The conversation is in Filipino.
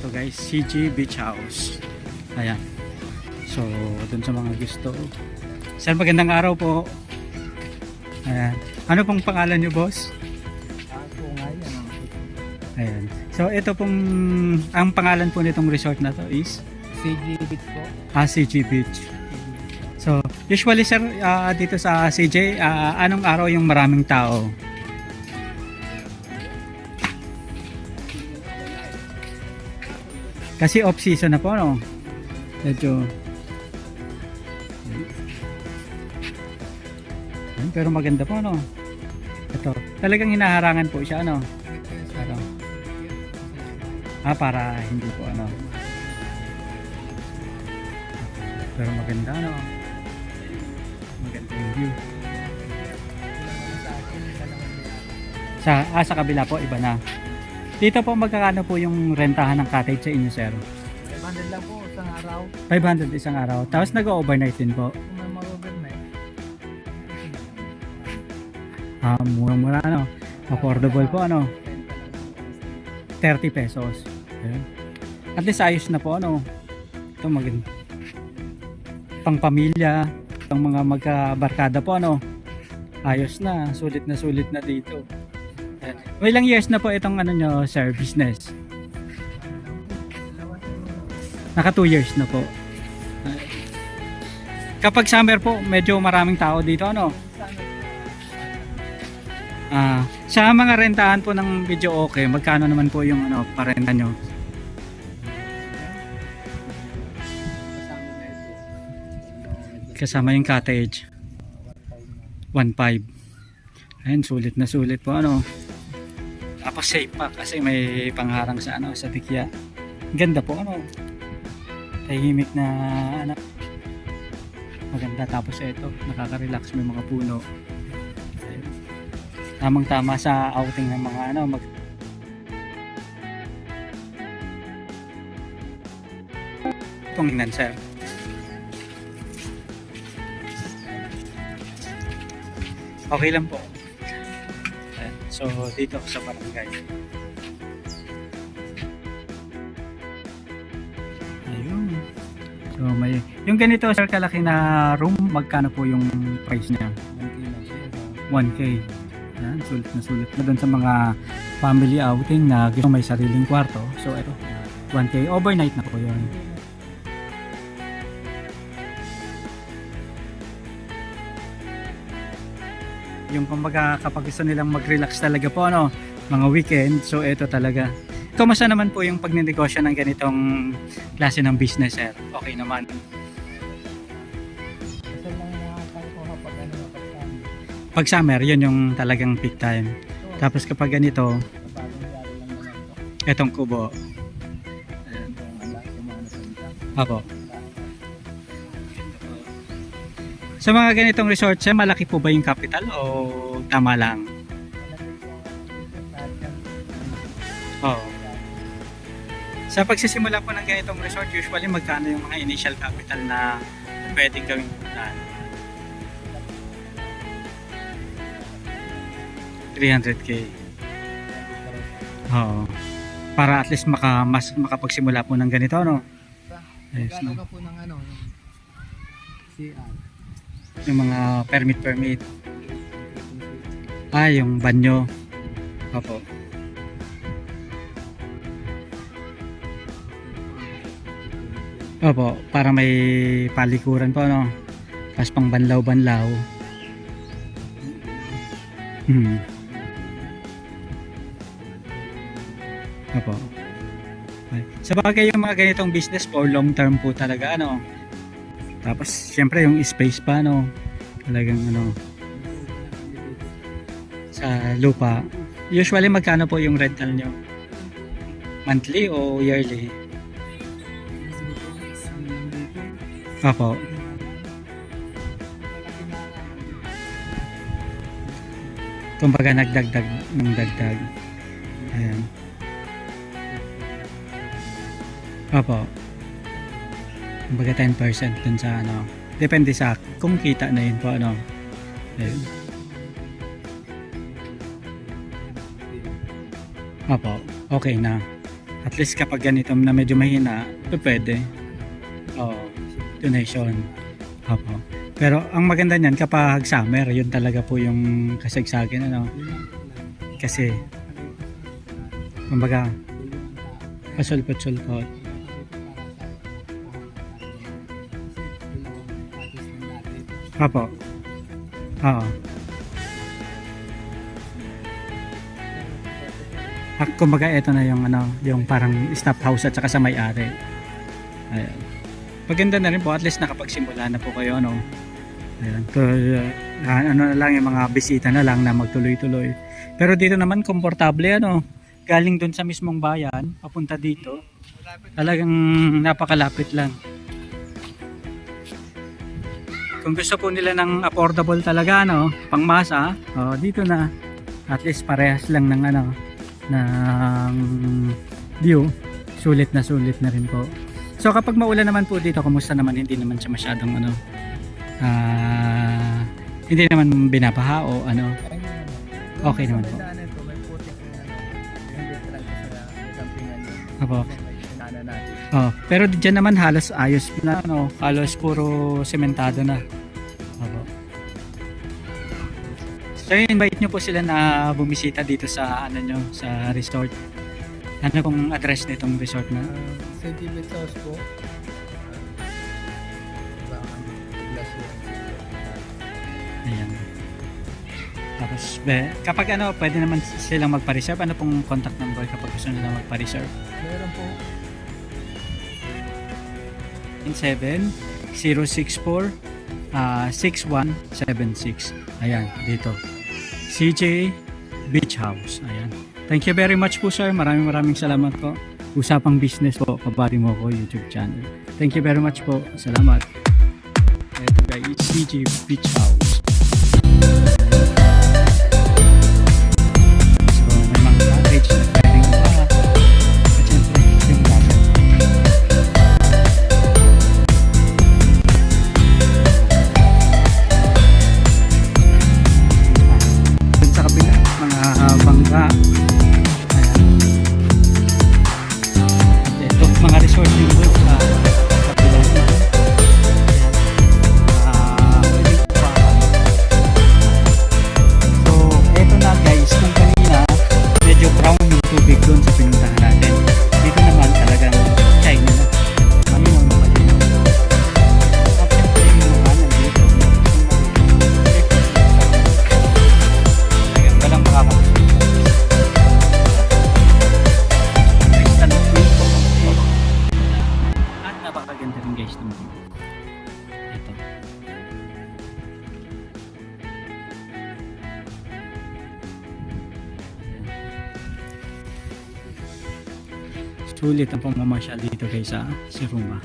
ito guys, CG Beach House. Ayan. So, dun sa mga gusto. Sir, magandang araw po. Ayan. Ano pong pangalan nyo, boss? Ako nga yan. Ayan. So, ito pong, ang pangalan po nitong resort na to is? CG Beach po. CG Beach. So, usually sir, dito sa CJ, anong araw yung maraming tao? Kasi off-season na po, no? Medyo... Pero maganda po, no? Ito. Talagang hinaharangan po siya, no? Pero, para hindi po, ano? Pero maganda, no? Maganda yung view. Sa kabila po, iba na. Dito po magkakano po yung rentahan ng cottage sa inyo, sir? 500 lang po isang araw. 500 isang araw. Tapos nag-overnight din po. Kung may mag-overnight. Murang-mura, no? Affordable po, ano? 30 pesos. Ayan. At least ayos na po, ano? Ito maganda. Pang pamilya, pang mga magkabarkada po, ano? Ayos na. Sulit na dito. Ayan. Ilang years na po itong ano nyo, sir, business? Naka 2 years na po. Kapag summer po, medyo maraming tao dito, ano? Sa mga rentahan po ng video okay, magkano naman po yung ano, parenta nyo? Kasama yung cottage. 1.5. Ayun, sulit po, ano? Tapos safe pa kasi may pangharang sa ano, sa tikya. Ganda po, ano? Tahimik na ano. Maganda, tapos ito, nakaka-relax, may mga puno. Tamang tama sa outing ng mga ano, tingnan, sir. Okay lang po. So dito sa barangay. Ayun. So may yung ganito, sir, kalaki na room, magkano po yung price niya? 1K. Yan, sulit na doon sa mga family outing na gusto may sariling kwarto. So ito, 1K overnight na po 'yon. Yung kumbaga kapag gusto nilang mag-relax talaga po, ano, mga weekend, so ito talaga. Kamusta naman po yung pagnenegosyo ng ganitong klase ng business, sir? Okay naman. Kasi lang nakakal ko kapag ano kapag Pag summer, yun yung talagang peak time. Tapos kapag ganito, bagong yari lang naman ito. etong kubo. Ayan. Apo. Sa mga ganitong resort, sir, malaki po ba yung capital o tama lang? Oo. Sa pagsisimula po ng ganitong resort, usually magkano yung mga initial capital na pwedeng gawing punan? 300k. Oo. Para at least makapagsimula po ng ganito, no? Ayos Magkano na. ka po ng ano? CR. Yung mga permit. Yung banyo. Opo. Opo, para may palikuran po, no? Tapos pang banlaw. Opo. Okay. Sa bagay yung mga ganitong business po, long term po talaga, ano? Tapos, syempre yung space pa, no? Talagang, ano, sa lupa. Usually, magkano po yung rental nyo? Monthly o yearly? Opo. Kumbaga nagdagdag ng dagdag. Ayan. Opo. Kumbaga 10% dun sa ano. Depende sa kung kita na yun po, ano. Ayun. Opo. Okay na. At least kapag ganito na medyo mahina, pwede. Oo, donation. Opo. Pero ang maganda niyan kapag summer, yun talaga po yung kasagsagan ano. Kasi kumbaga pasulpot-sulpot. Opo. Oo. Kumbaga ito na yung ano, yung parang stop house at saka sa may-ari. Ayan. Maganda na rin po, at least nakapagsimula na po kayo ano. Ayan. Ano na lang yung mga bisita na lang na magtuloy-tuloy. Pero dito naman komportable ano. Galing dun sa mismong bayan, papunta dito. Talagang napakalapit lang. Kung gusto po nila ng affordable talaga no, pangmasa, dito na. At least parehas lang ng ano, ng view. Sulit na rin po. So kapag maulan naman po dito, kumusta naman? Hindi naman siya masyadong ano, hindi naman binabaha o ano. Okay naman po. May putik na hindi talaga sa campingan yun. Apo. May sinana natin. Pero diyan naman halos ayos na ano, halos puro sementado na. Apo. So invite nyo po sila na bumisita dito sa ano nyo, sa resort. Ano pong address nitong resort na? St. David's House po. Ayan. Tapos kapag ano, pwede naman silang magpa-reserve. Ano pong contact number kapag gusto nila magpa-reserve? Meron po. 7-064-6176. Ayan, dito. CJ Beach House. Ayan. Thank you very much po sir. Maraming salamat po. Usapang business po, kabady mo ko YouTube channel. Thank you very much po. Salamat. Ito guys, CJ Beach House. So, may mga cottage na pwedeng at syempre, yung dagat. Dun sa kabila, mga bangka. Ayan. At ito, mga resort din doon sa kabila. Pwedeng kumakan. So, eto na guys, kung kanina medyo brown yung tubig doon sa pinuntahan natin. Dito naman talagang shiny na. Malinaw na malinaw. At syempre yung mga nandito. Talagang walang makakapagpapalala. Crystal clear po. At napakaganda rin guys naman. Ito. Sulit ang pamamasyal dito guys sa Siruma.